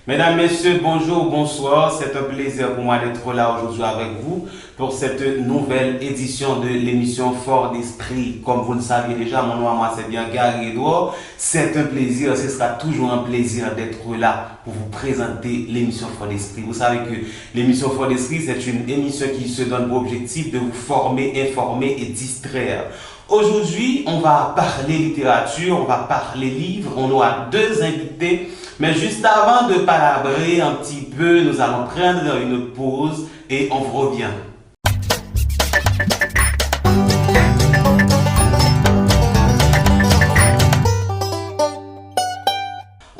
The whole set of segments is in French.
Mesdames, Messieurs, bonjour, bonsoir. C'est un plaisir pour moi d'être là aujourd'hui avec vous pour cette nouvelle édition de l'émission Fort d'Esprit. Comme vous le savez déjà, mon nom à moi c'est bien Gary Edouard. C'est un plaisir, ce sera toujours un plaisir d'être là pour vous présenter l'émission Fort d'Esprit. Vous savez que l'émission Fort d'Esprit, c'est une émission qui se donne pour objectif de vous former, informer et distraire. Aujourd'hui, on va parler littérature, on va parler livres, on aura deux invités. Mais juste avant de palabrer un petit peu, nous allons prendre une pause et on vous revient.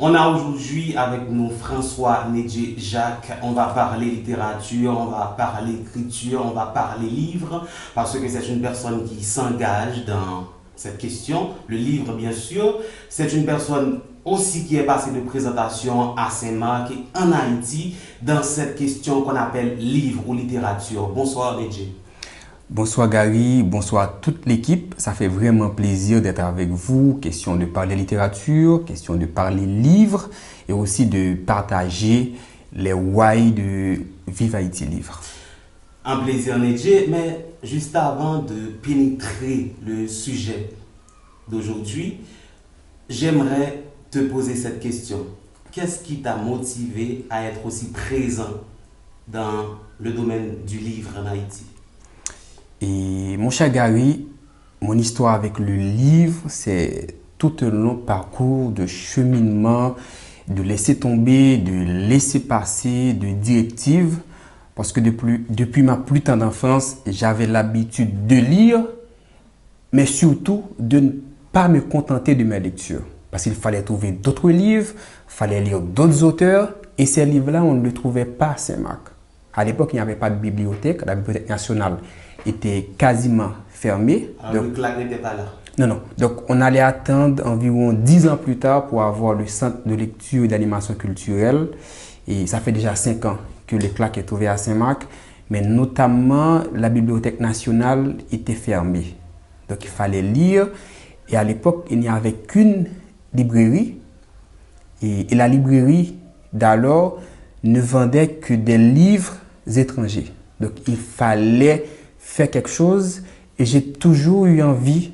On a aujourd'hui avec nous François Nedje Jacques. On va parler littérature, on va parler écriture, on va parler livre, parce que c'est une personne qui s'engage dans cette question. Le livre, bien sûr, c'est une personne aussi qui est passée de présentation à Saint-Marc et en Haïti dans cette question qu'on appelle livre ou littérature. Bonsoir Nedje. Bonsoir Gary, bonsoir toute l'équipe. Ça fait vraiment plaisir d'être avec vous. Question de parler littérature, question de parler livre et aussi de partager les why de Vive Haïti Livre. Un plaisir Nedje, mais juste avant de pénétrer le sujet d'aujourd'hui, j'aimerais te poser cette question. Qu'est-ce qui t'a motivé à être aussi présent dans le domaine du livre en Haïti? Et mon cher Gary, mon histoire avec le livre, c'est tout un long parcours de cheminement, de laisser tomber, de laisser passer, de directives. Parce que depuis ma plus tendre enfance, j'avais l'habitude de lire, mais surtout de ne pas me contenter de mes lectures. Parce qu'il fallait trouver d'autres livres, il fallait lire d'autres auteurs, et ces livres-là, on ne les trouvait pas à Saint-Marc. À l'époque, il n'y avait pas de bibliothèque, la Bibliothèque nationale était quasiment fermée. Alors le CLAC n'était pas là? Non. Donc, on allait attendre environ 10 ans plus tard pour avoir le centre de lecture et d'animation culturelle. Et ça fait déjà 5 ans que le CLAC est ouvert à Saint-Marc, mais notamment la Bibliothèque nationale était fermée. Donc, il fallait lire. Et à l'époque, il n'y avait qu'une librairie. Et la librairie d'alors ne vendait que des livres étrangers. Donc, il fallait faire quelque chose et j'ai toujours eu envie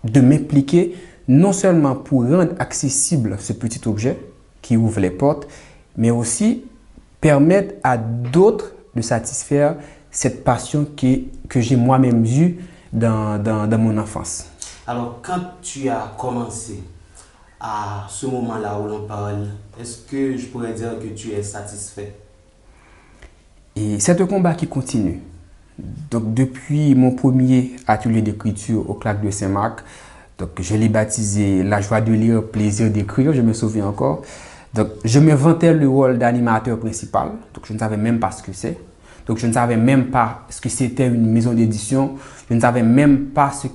de m'impliquer, non seulement pour rendre accessible ce petit objet qui ouvre les portes, mais aussi permettre à d'autres de satisfaire cette passion que j'ai moi-même eue dans mon enfance. Alors, quand tu as commencé à ce moment-là où l'on parle, est-ce que je pourrais dire que tu es satisfait? Et c'est un combat qui continue. Donc, depuis mon premier atelier d'écriture au CLAC de Saint-Marc, donc je l'ai baptisé La joie de lire, plaisir d'écrire, je me souviens encore. Donc, je me vantais le rôle d'animateur principal, donc je ne savais même pas ce que c'est. Donc, je ne savais même pas ce que c'était une maison d'édition. Je ne savais même pas ce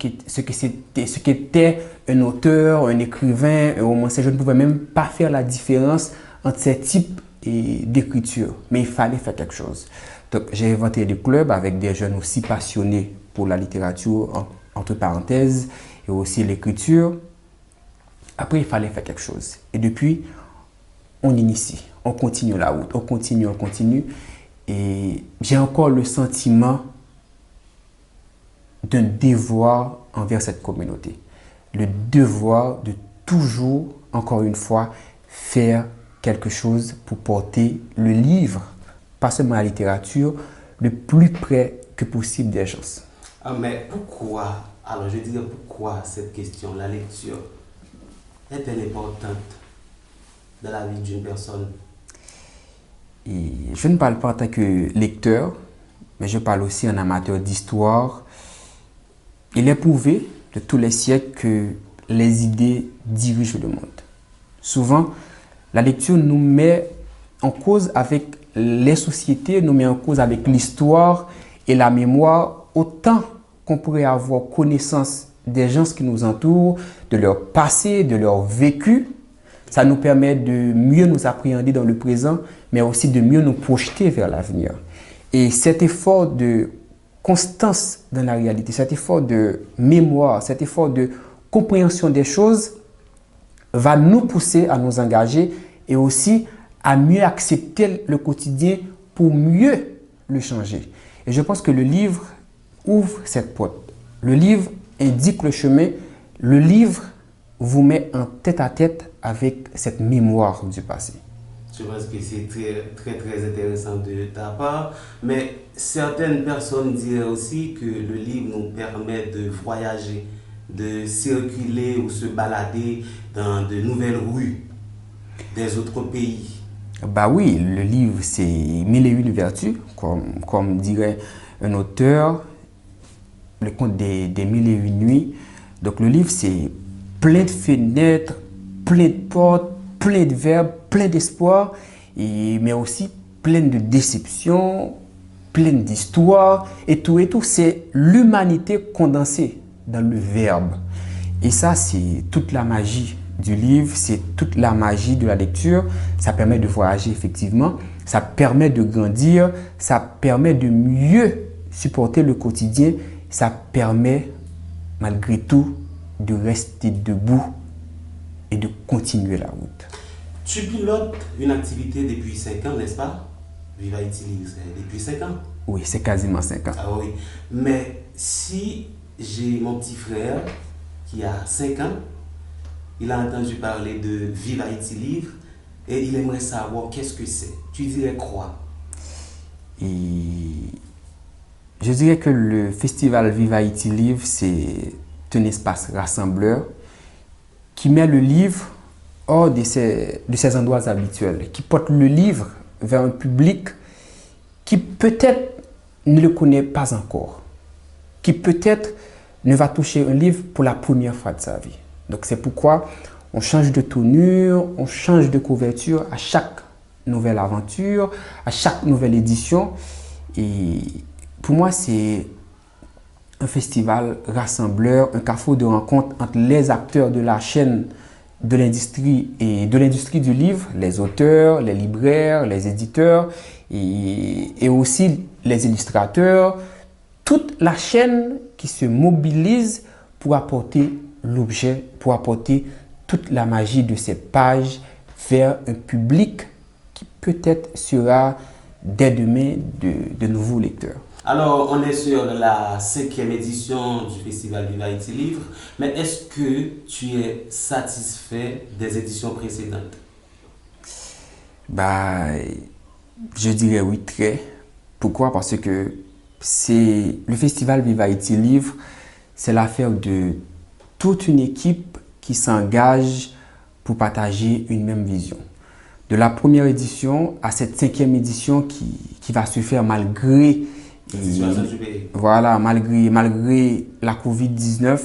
qu'était un auteur, un écrivain, un romancier. Je ne pouvais même pas faire la différence entre ces types d'écriture. Mais il fallait faire quelque chose. Donc, j'ai inventé des clubs avec des jeunes aussi passionnés pour la littérature, entre parenthèses, et aussi l'écriture. Après, il fallait faire quelque chose. Et depuis, on initie, on continue la route, on continue. Et j'ai encore le sentiment d'un devoir envers cette communauté. Le devoir de toujours, encore une fois, faire quelque chose pour porter le livre, pas seulement la littérature, le plus près que possible des gens. Ah, mais pourquoi, alors je dirais pourquoi cette question, la lecture, est-elle importante dans la vie d'une personne? Et je ne parle pas en tant que lecteur, mais je parle aussi en amateur d'histoire. Il est prouvé de tous les siècles que les idées dirigent le monde. Souvent, la lecture nous met en cause avec les sociétés, nous met en cause avec l'histoire et la mémoire, autant qu'on pourrait avoir connaissance des gens qui nous entourent, de leur passé, de leur vécu. Ça nous permet de mieux nous appréhender dans le présent, mais aussi de mieux nous projeter vers l'avenir. Et cet effort de constance dans la réalité, cet effort de mémoire, cet effort de compréhension des choses va nous pousser à nous engager et aussi à mieux accepter le quotidien pour mieux le changer. Et je pense que le livre ouvre cette porte. Le livre indique le chemin. Le livre vous met en tête-à-tête avec cette mémoire du passé. Je pense que c'est très intéressant de ta part. Mais certaines personnes diraient aussi que le livre nous permet de voyager, de circuler ou se balader dans de nouvelles rues des autres pays. Bah oui, le livre, c'est mille et une vertus, comme dirait un auteur, le conte des mille et une nuits. Donc le livre, c'est plein de fenêtres, plein de portes, plein de verbes, plein d'espoir, mais aussi plein de déceptions, plein d'histoires, et tout, c'est l'humanité condensée dans le verbe. Et ça, c'est toute la magie du livre, c'est toute la magie de la lecture. Ça permet de voyager effectivement, ça permet de grandir, ça permet de mieux supporter le quotidien, ça permet malgré tout de rester debout et de continuer la route. Tu pilotes une activité depuis 5 ans, n'est-ce pas? Viva Haïti Livre, c'est depuis 5 ans. Oui, c'est quasiment 5 ans. Ah oui. Mais si j'ai mon petit frère qui a 5 ans, il a entendu parler de Viva Haïti Livre et il aimerait savoir qu'est-ce que c'est. Tu dirais quoi? Et je dirais que le festival Viva Haïti Livre, c'est un espace rassembleur qui met le livre hors de ses endroits habituels, qui porte le livre vers un public qui peut-être ne le connaît pas encore, qui peut-être ne va toucher un livre pour la première fois de sa vie. Donc c'est pourquoi on change de tournure, on change de couverture à chaque nouvelle aventure, à chaque nouvelle édition. Et pour moi, c'est un festival rassembleur, un carrefour de rencontre entre les acteurs de la chaîne de l'industrie et de l'industrie du livre, les auteurs, les libraires, les éditeurs et aussi les illustrateurs, toute la chaîne qui se mobilise pour apporter l'objet, pour apporter toute la magie de ces pages vers un public qui peut-être sera dès demain de nouveaux lecteurs. Alors, on est sur la 5e édition du Festival Viva Haïti Livre, mais est-ce que tu es satisfait des éditions précédentes? Bah, je dirais oui, très. Pourquoi? Parce que c'est le Festival Viva Haïti Livre, c'est l'affaire de toute une équipe qui s'engage pour partager une même vision. De la première édition à cette 5e édition qui va se faire malgré malgré la COVID-19,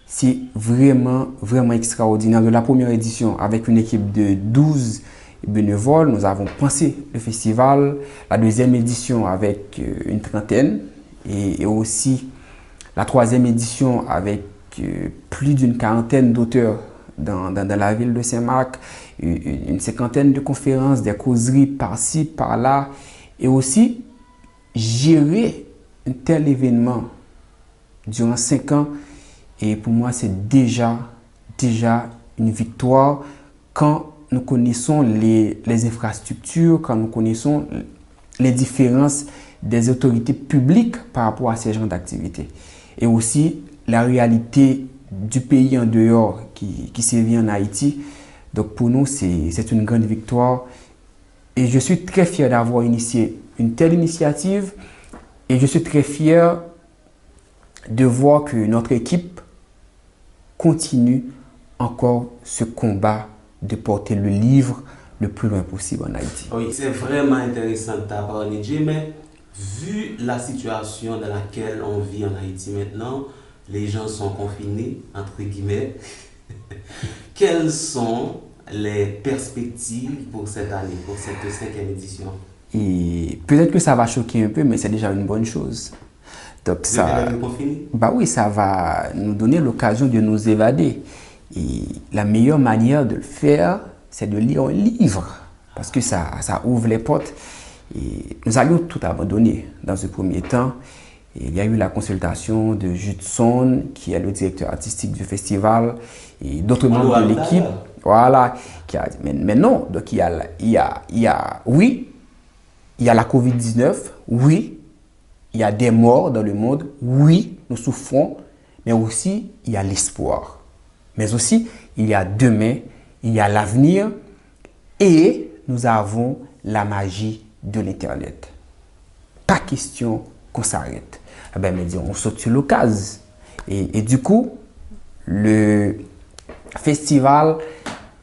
c'est vraiment extraordinaire. De la première édition, avec une équipe de 12 bénévoles, nous avons pensé le festival. La deuxième édition avec une trentaine et aussi la troisième édition avec plus d'une quarantaine d'auteurs dans la ville de Saint-Marc, une cinquantaine de conférences, des causeries par-ci, par-là, et aussi gérer un tel événement durant 5 ans, et pour moi c'est déjà une victoire quand nous connaissons les infrastructures, quand nous connaissons les différences des autorités publiques par rapport à ces genres d'activités. Et aussi la réalité du pays en dehors qui sévit en Haïti. Donc pour nous, c'est une grande victoire. Et je suis très fier d'avoir initié une telle initiative. Et je suis très fier de voir que notre équipe continue encore ce combat de porter le livre le plus loin possible en Haïti. Oui, c'est vraiment intéressant de ta part, Nidji, mais vu la situation dans laquelle on vit en Haïti maintenant, les gens sont confinés, entre guillemets. Quelles sont les perspectives pour cette année, pour cette 5e édition? Et peut-être que ça va choquer un peu, mais c'est déjà une bonne chose. Donc ça, bah oui, ça va nous donner l'occasion de nous évader. Et la meilleure manière de le faire, c'est de lire un livre, parce que ça ouvre les portes. Et nous allions tout abandonner dans ce premier temps. Et il y a eu la consultation de Judson, qui est le directeur artistique du festival, et d'autres membres de l'équipe. Voilà. Mais non, donc oui, il y a la COVID-19, oui, il y a des morts dans le monde, oui, nous souffrons, mais aussi il y a l'espoir. Mais aussi, il y a demain, il y a l'avenir et nous avons la magie de l'Internet. Pas question qu'on s'arrête. Eh ben, mais on saute sur l'occasion. Et du coup, le festival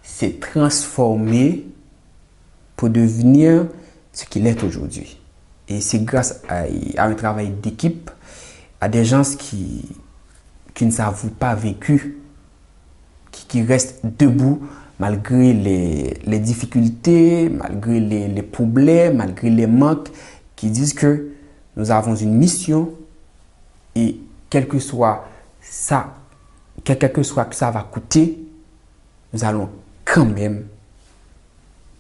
s'est transformé pour devenir ce qu'il est aujourd'hui. Et c'est grâce à un travail d'équipe, à des gens qui ne s'avouent pas vaincus, qui restent debout malgré les difficultés, malgré les problèmes, malgré les manques, qui disent que nous avons une mission et quel que soit ça, quel que soit que ça va coûter, nous allons quand même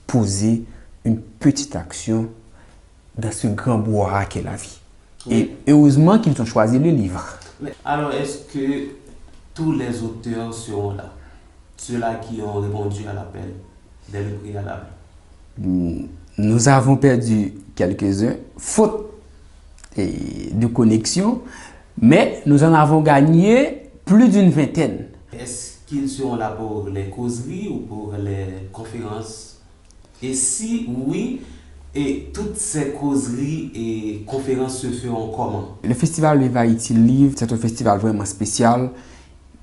poser une petite action dans ce grand brouhaha qu'est la vie. Oui. Et heureusement qu'ils ont choisi le livre. Alors, est-ce que tous les auteurs seront là? Ceux-là qui ont répondu à l'appel dès le préalable? Nous avons perdu quelques-uns, faute de connexion, mais nous en avons gagné plus d'une vingtaine. Est-ce qu'ils seront là pour les causeries ou pour les conférences? Et si oui, et toutes ces causeries et conférences se feront comment? Le festival Viva Haïti Livre, c'est un festival vraiment spécial.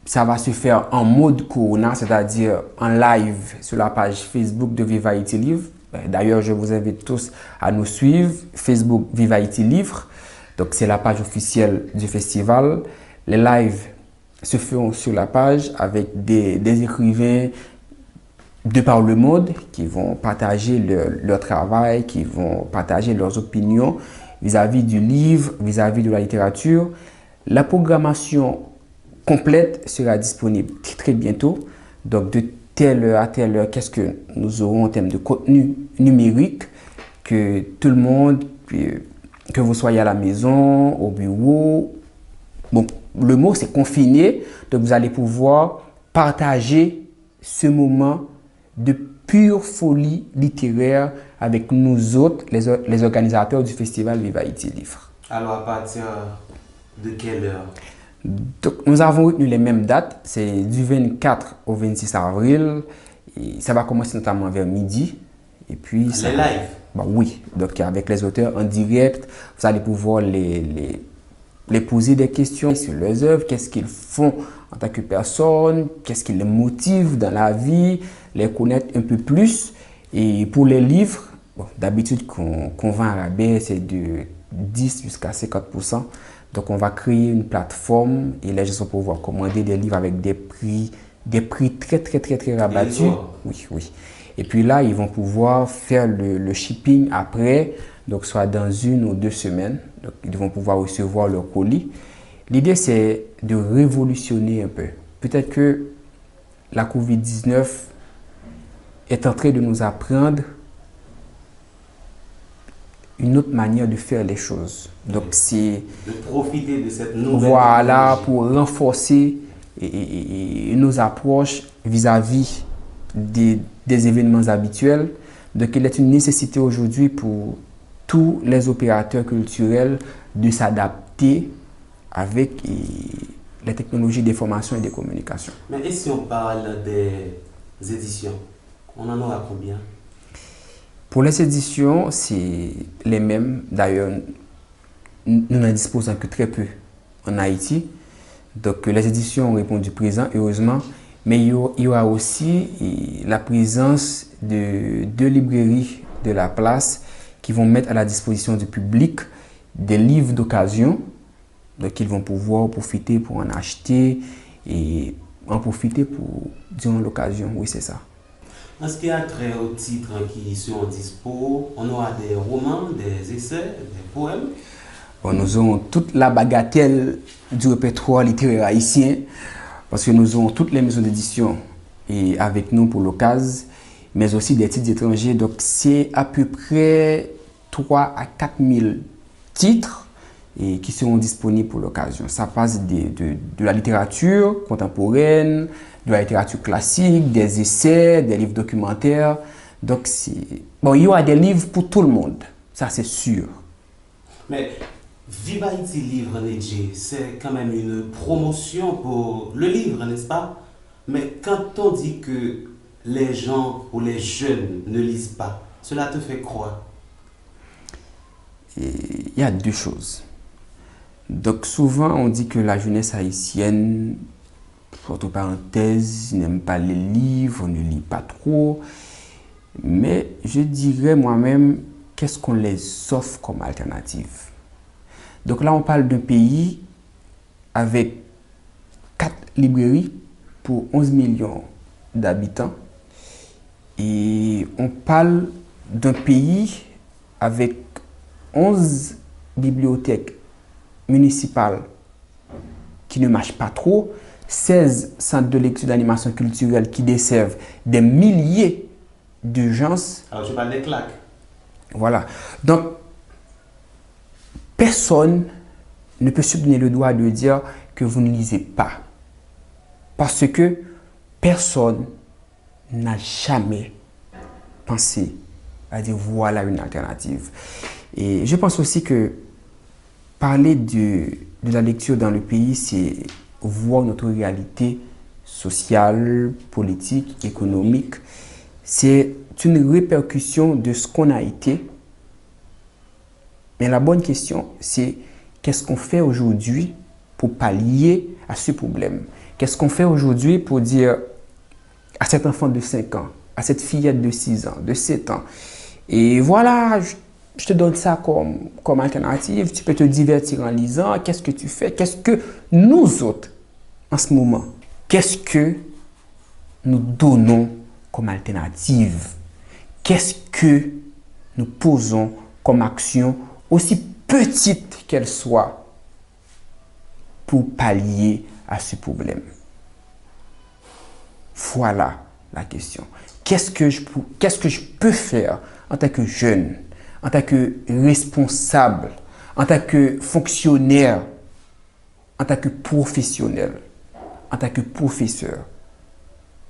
Ça va se faire en mode Corona, c'est-à-dire en live sur la page Facebook de Viva Haïti Livre. D'ailleurs, je vous invite tous à nous suivre, Facebook Viva Haïti Livre. Donc, c'est la page officielle du festival. Les lives se feront sur la page avec des écrivains de par le monde qui vont partager leur travail, qui vont partager leurs opinions vis-à-vis du livre, vis-à-vis de la littérature. La programmation complète sera disponible très bientôt. Donc, de telle heure à telle heure, qu'est-ce que nous aurons en termes de contenu numérique, que tout le monde, que vous soyez à la maison, au bureau. Bon, le mot c'est confiné, donc vous allez pouvoir partager ce moment de pure folie littéraire avec nous autres, les organisateurs du festival Viva Haïti Livre. Alors, à partir de quelle heure? Donc, nous avons retenu les mêmes dates, c'est du 24 au 26 avril, et ça va commencer notamment vers midi. Et puis, les lives? Bah oui, donc avec les auteurs en direct, vous allez pouvoir les poser des questions sur leurs œuvres, qu'est-ce qu'ils font en tant que personne, qu'est-ce qui les motive dans la vie, les connaître un peu plus. Et pour les livres, bon, d'habitude qu'on vend à rabais, c'est de 10 jusqu'à 50%. Donc, on va créer une plateforme et les gens vont pouvoir commander des livres avec des prix très rabattus. Oui, oui. Et puis là, ils vont pouvoir faire le shipping après, donc soit dans 1 ou 2 semaines. Donc, ils vont pouvoir recevoir leur colis. L'idée, c'est de révolutionner un peu. Peut-être que la COVID-19 est en train de nous apprendre une autre manière de faire les choses. Donc, c'est de profiter de cette nouvelle voilà, pour renforcer nos approches vis-à-vis des événements habituels. Donc, il est une nécessité aujourd'hui pour tous les opérateurs culturels de s'adapter avec les technologies d'information et de communication. Mais et si on parle des éditions, on en aura combien? Pour les éditions, c'est les mêmes. D'ailleurs, nous n'en disposons que très peu en Haïti. Donc, les éditions ont répondu présent, heureusement. Mais il y aura aussi la présence de 2 librairies de la place qui vont mettre à la disposition du public des livres d'occasion. Donc, ils vont pouvoir profiter pour en acheter et en profiter pour, durant l'occasion. Oui, c'est ça. En ce qui a trait aux titres qui sont dispo, on aura des romans, des essais, des poèmes. Bon, nous aurons toute la bagatelle du répertoire littéraire haïtien parce que nous aurons toutes les maisons d'édition avec nous pour l'occasion, mais aussi des titres étrangers. Donc, c'est à peu près 3 à 4 000 titres et qui seront disponibles pour l'occasion. Ça passe de la littérature contemporaine, de la littérature classique, des essais, des livres documentaires. Donc, bon, il y aura des livres pour tout le monde, ça c'est sûr. Mais Viva Haïti Livre, Nedje, c'est quand même une promotion pour le livre, n'est-ce pas? Mais quand on dit que les gens ou les jeunes ne lisent pas, cela te fait croire? Il y a deux choses. Donc souvent on dit que la jeunesse haïtienne, entre parenthèses, n'aime pas les livres, on ne lit pas trop. Mais je dirais moi-même, qu'est-ce qu'on les offre comme alternative? Donc là on parle d'un pays avec 4 librairies pour 11 millions d'habitants. Et on parle d'un pays avec 11 bibliothèques municipales qui ne marchent pas trop, 16 centres de lecture d'animation culturelle qui desservent des milliers de gens. Alors, je parle des claques. Voilà. Donc, personne ne peut se donner le droit de dire que vous ne lisez pas. Parce que personne n'a jamais pensé à dire voilà une alternative. Et je pense aussi que parler de la lecture dans le pays, c'est voir notre réalité sociale, politique, économique. C'est une répercussion de ce qu'on a été. Mais la bonne question, c'est qu'est-ce qu'on fait aujourd'hui pour pallier à ce problème? Qu'est-ce qu'on fait aujourd'hui pour dire à cet enfant de 5 ans, à cette fillette de 6 ans, de 7 ans, et voilà, je te donne ça comme alternative, tu peux te divertir en lisant, qu'est-ce que tu fais? Qu'est-ce que nous autres, en ce moment, qu'est-ce que nous donnons comme alternative? Qu'est-ce que nous posons comme action, aussi petite qu'elle soit, pour pallier à ce problème? Voilà la question. Qu'est-ce que je peux faire en tant que jeune, en tant que responsable, en tant que fonctionnaire, en tant que professionnel, en tant que professeur,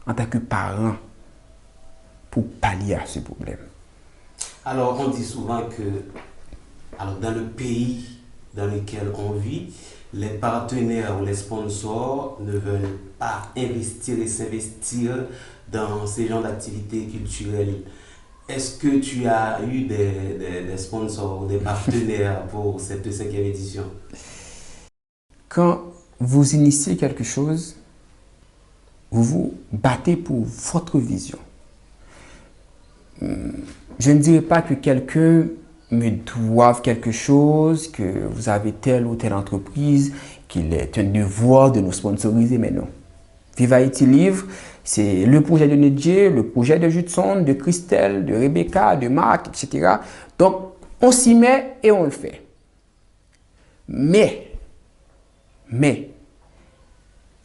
en tant que parent, pour pallier à ce problème? Alors, on dit souvent que dans le pays dans lequel on vit, les partenaires ou les sponsors ne veulent pas investir et s'investir dans ces genres d'activités culturelles. Est-ce que tu as eu des sponsors ou des partenaires pour cette 5e édition? Quand vous initiez quelque chose, vous vous battez pour votre vision. Je ne dirais pas que quelqu'un me doive quelque chose, que vous avez telle ou telle entreprise, qu'il est un devoir de nous sponsoriser, mais non. Viva Haïti Livre, c'est le projet de Nedje, le projet de Judson, de Christelle, de Rebecca, de Marc, etc. Donc, on s'y met et on le fait. Mais,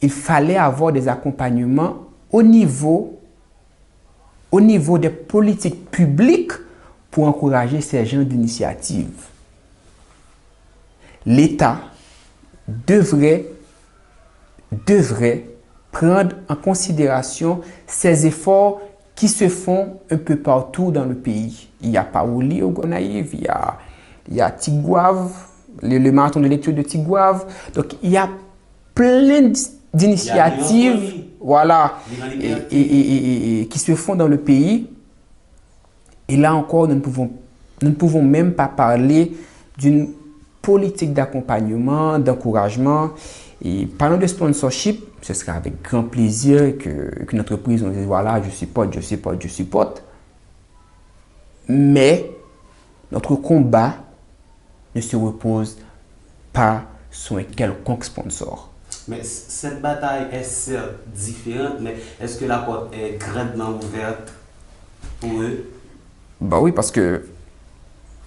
il fallait avoir des accompagnements au niveau des politiques publiques pour encourager ces genres d'initiatives. L'État devrait prendre en considération ces efforts qui se font un peu partout dans le pays. Il y a Paoli au Gonaïve, il y a Tigouave, le marathon de lecture de Tigouave. Donc, il y a plein d'initiatives, voilà, et qui se font dans le pays. Et là encore, nous ne pouvons même pas parler d'une politique d'accompagnement, d'encouragement. Et parlant de sponsorship, ce sera avec grand plaisir qu'une entreprise nous dise voilà, je supporte. Mais notre combat ne se repose pas sur un quelconque sponsor. Mais cette bataille est certes différente, mais est-ce que la porte est grandement ouverte pour eux? Bah oui, parce que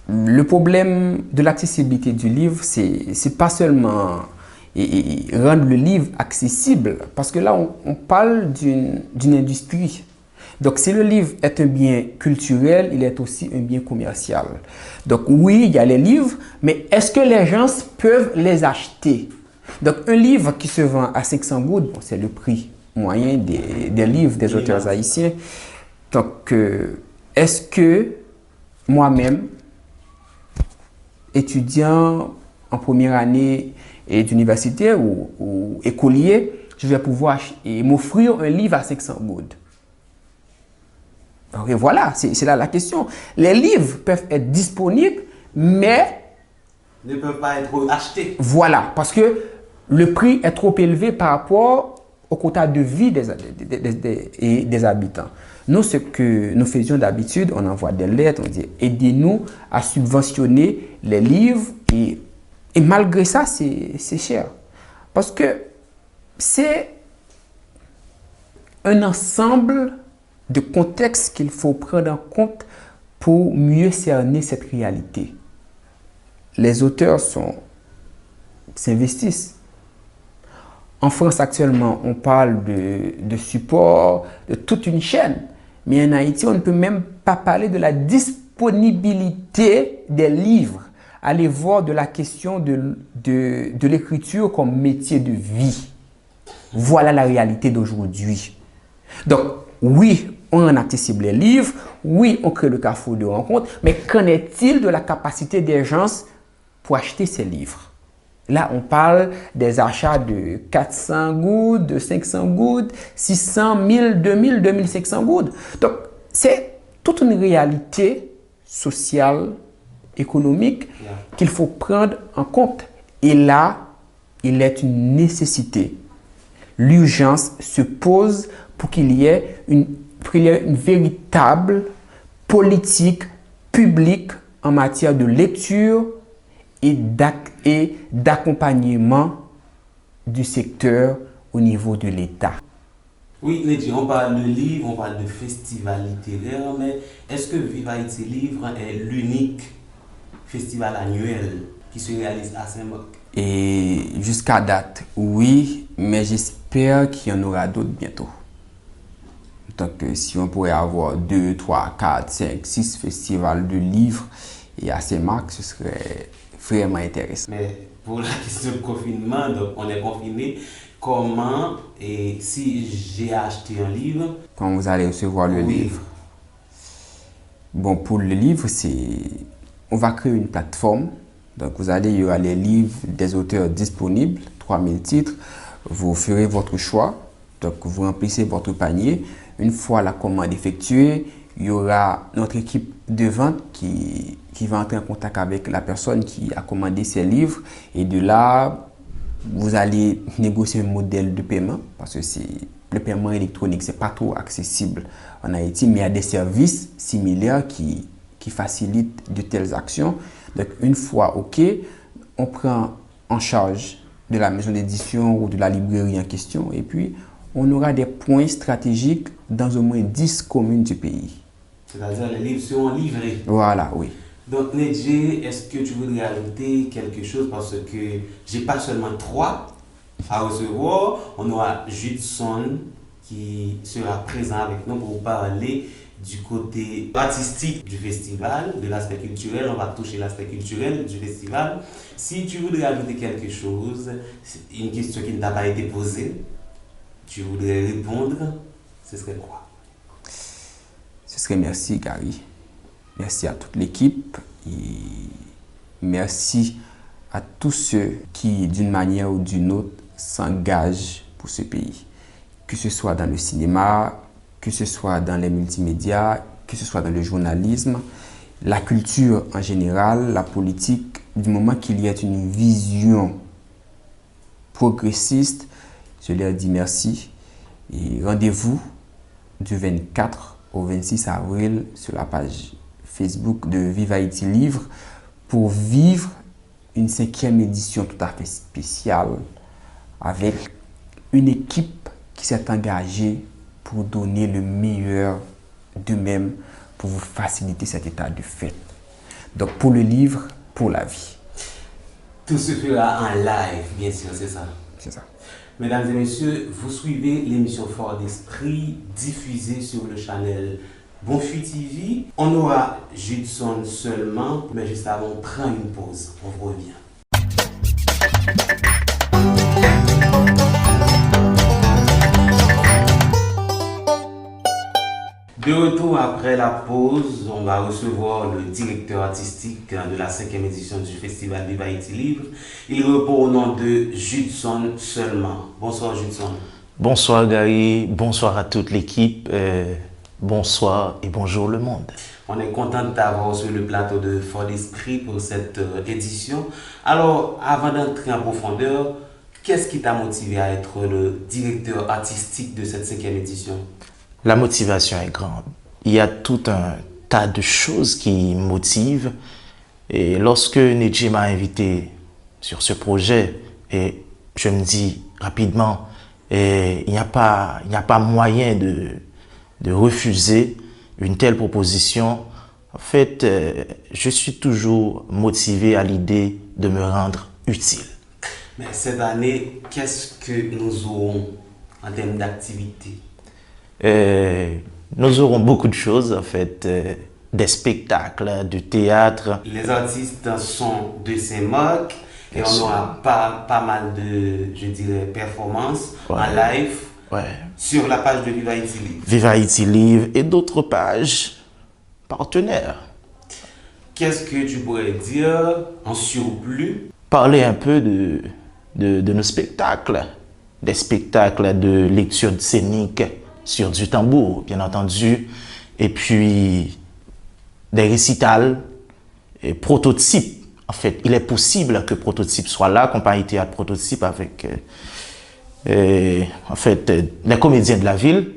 le problème de l'accessibilité du livre, c'est pas seulement rendre le livre accessible, parce que là, on parle d'une industrie. Donc, si le livre est un bien culturel, il est aussi un bien commercial. Donc, oui, il y a les livres, mais est-ce que les gens peuvent les acheter? Donc, un livre qui se vend à 500 gouttes, bon, c'est le prix moyen des livres des auteurs haïtiens. Donc, est-ce que moi-même, étudiant en première année d'université ou écolier, je vais pouvoir m'offrir un livre à 500 gouttes? Donc, voilà, c'est là la question. Les livres peuvent être disponibles, mais ne peuvent pas être achetés. Voilà, parce que le prix est trop élevé par rapport au quota de vie des habitants. Nous, ce que nous faisions d'habitude, on envoie des lettres, on dit aidez-nous à subventionner les livres et malgré ça, c'est cher. Parce que c'est un ensemble de contextes qu'il faut prendre en compte pour mieux cerner cette réalité. Les auteurs s'investissent. En France, actuellement, on parle de support, de toute une chaîne. Mais en Haïti, on ne peut même pas parler de la disponibilité des livres. Allez voir de la question de l'écriture comme métier de vie. Voilà la réalité d'aujourd'hui. Donc, oui, on rend accessible les livres. Oui, on crée le carrefour de rencontre. Mais qu'en est-il de la capacité des gens pour acheter ces livres? Là, on parle des achats de 400 gouttes, de 500 gouttes, 600, 1000, 2000, 2500 gouttes. Donc, c'est toute une réalité sociale, économique qu'il faut prendre en compte. Et là, il est une nécessité. L'urgence se pose pour qu'il y ait une véritable politique publique en matière de lecture et d'accompagnement du secteur au niveau de l'État. Oui, Nedji, on parle de livres, on parle de festival littéraire, mais est-ce que Vive Haïti Livre est l'unique festival annuel qui se réalise à Saint-Marc? Et jusqu'à date, oui, mais j'espère qu'il y en aura d'autres bientôt. Donc, si on pourrait avoir 2, 3, 4, 5, 6 festivals de livres et à Saint-Marc, ce serait vraiment intéressant. Mais pour la question de confinement, donc on est confiné. Comment, et si j'ai acheté un livre, quand vous allez recevoir le livre? Bon, pour le livre, on va créer une plateforme. Donc, il y aura les livres des auteurs disponibles, 3000 titres. Vous ferez votre choix. Donc, vous remplissez votre panier. Une fois la commande effectuée, il y aura notre équipe de vente qui va entrer en contact avec la personne qui a commandé ces livres. Et de là, vous allez négocier un modèle de paiement parce que le paiement électronique, ce n'est pas trop accessible en Haïti, mais il y a des services similaires qui facilitent de telles actions. Donc, une fois OK, on prend en charge de la maison d'édition ou de la librairie en question et puis on aura des points stratégiques dans au moins 10 communes du pays. C'est-à-dire les livres seront livrés. Voilà, oui. Donc, Nedji, est-ce que tu voudrais ajouter quelque chose parce que j'ai pas seulement 3 à recevoir. On aura Judson qui sera présent avec nous pour parler du côté artistique du festival, de l'aspect culturel. On va toucher l'aspect culturel du festival. Si tu voudrais ajouter quelque chose, une question qui ne t'a pas été posée, tu voudrais répondre, ce serait quoi? Ce serait merci Gary. Merci à toute l'équipe et merci à tous ceux qui, d'une manière ou d'une autre, s'engagent pour ce pays. Que ce soit dans le cinéma, que ce soit dans les multimédias, que ce soit dans le journalisme, la culture en général, la politique, du moment qu'il y ait une vision progressiste, je leur dis merci et rendez-vous du 24 au 26 avril sur la page Facebook de Vive Haïti Livre pour vivre une 5e édition tout à fait spéciale avec une équipe qui s'est engagée pour donner le meilleur d'eux-mêmes pour vous faciliter cet état de fait. Donc pour le livre, pour la vie. Tout se fera en live, bien sûr, c'est ça. c'est ça. Mesdames et messieurs, vous suivez l'émission Fort d'Esprit diffusée sur le channel Bonfuit TV. On aura Judson seulement, mais juste avant, on prend une pause. On vous revient. De retour après la pause, on va recevoir le directeur artistique de la 5e édition du festival Vive Haïti Libre. Il répond au nom de Judson seulement. Bonsoir Judson. Bonsoir Gary, bonsoir à toute l'équipe, bonsoir et bonjour le monde. On est content de t'avoir sur le plateau de Fort d'Esprit pour cette édition. Alors, avant d'entrer en profondeur, qu'est-ce qui t'a motivé à être le directeur artistique de cette 5e édition? La motivation est grande. Il y a tout un tas de choses qui motivent. Et lorsque Nedji m'a invité sur ce projet, et je me dis rapidement, il n'y a pas moyen de refuser une telle proposition. En fait, je suis toujours motivé à l'idée de me rendre utile. Mais cette année, qu'est-ce que nous aurons en termes d'activité? Nous aurons beaucoup de choses, en fait, des spectacles, du théâtre. Les artistes sont de Saint-Marc et on aura pas mal de, je dirais, performances en live sur la page de Vive Haïti Libre. Vive Haïti Libre et d'autres pages partenaires. Qu'est-ce que tu pourrais dire en surplus? Parler un peu de nos spectacles, des spectacles de lecture scénique sur du tambour, bien entendu, et puis des récitals et prototypes. En fait, il est possible que Prototype soit là, compagnie théâtre Prototype avec en fait, les comédiens de la ville.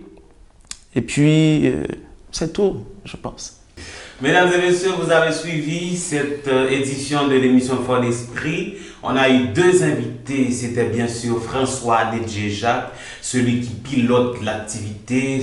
Et puis, c'est tout, je pense. Mesdames et messieurs, vous avez suivi cette édition de l'émission Fort d'Esprit. On a eu deux invités, c'était bien sûr François Nedji Jacques, celui qui pilote l'activité,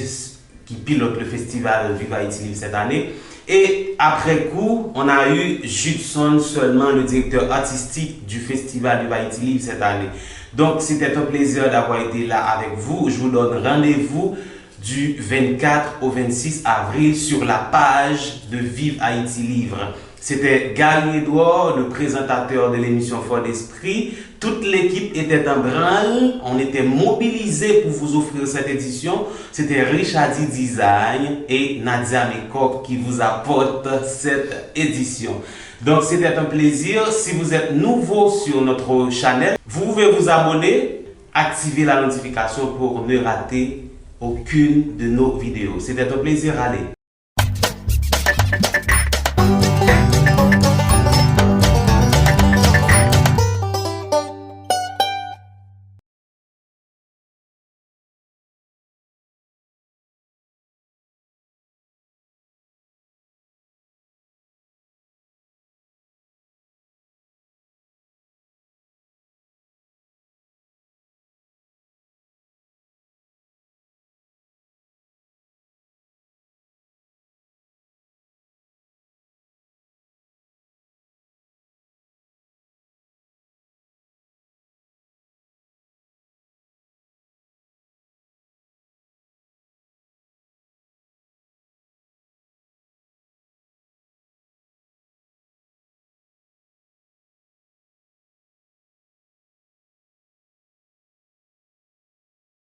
qui pilote le festival Vive Haïti Libre cette année. Et après coup, on a eu Judson seulement, le directeur artistique du festival Vive Haïti Libre cette année. Donc c'était un plaisir d'avoir été là avec vous. Je vous donne rendez-vous du 24 au 26 avril sur la page de Vive Haïti Libre. C'était Gary Edouard, le présentateur de l'émission Fort d'Esprit. Toute l'équipe était en branle. On était mobilisés pour vous offrir cette édition. C'était Richardy Design et Nadia Mekok qui vous apportent cette édition. Donc c'était un plaisir. Si vous êtes nouveau sur notre channel, vous pouvez vous abonner, activer la notification pour ne rater aucune de nos vidéos. C'était un plaisir. Allez,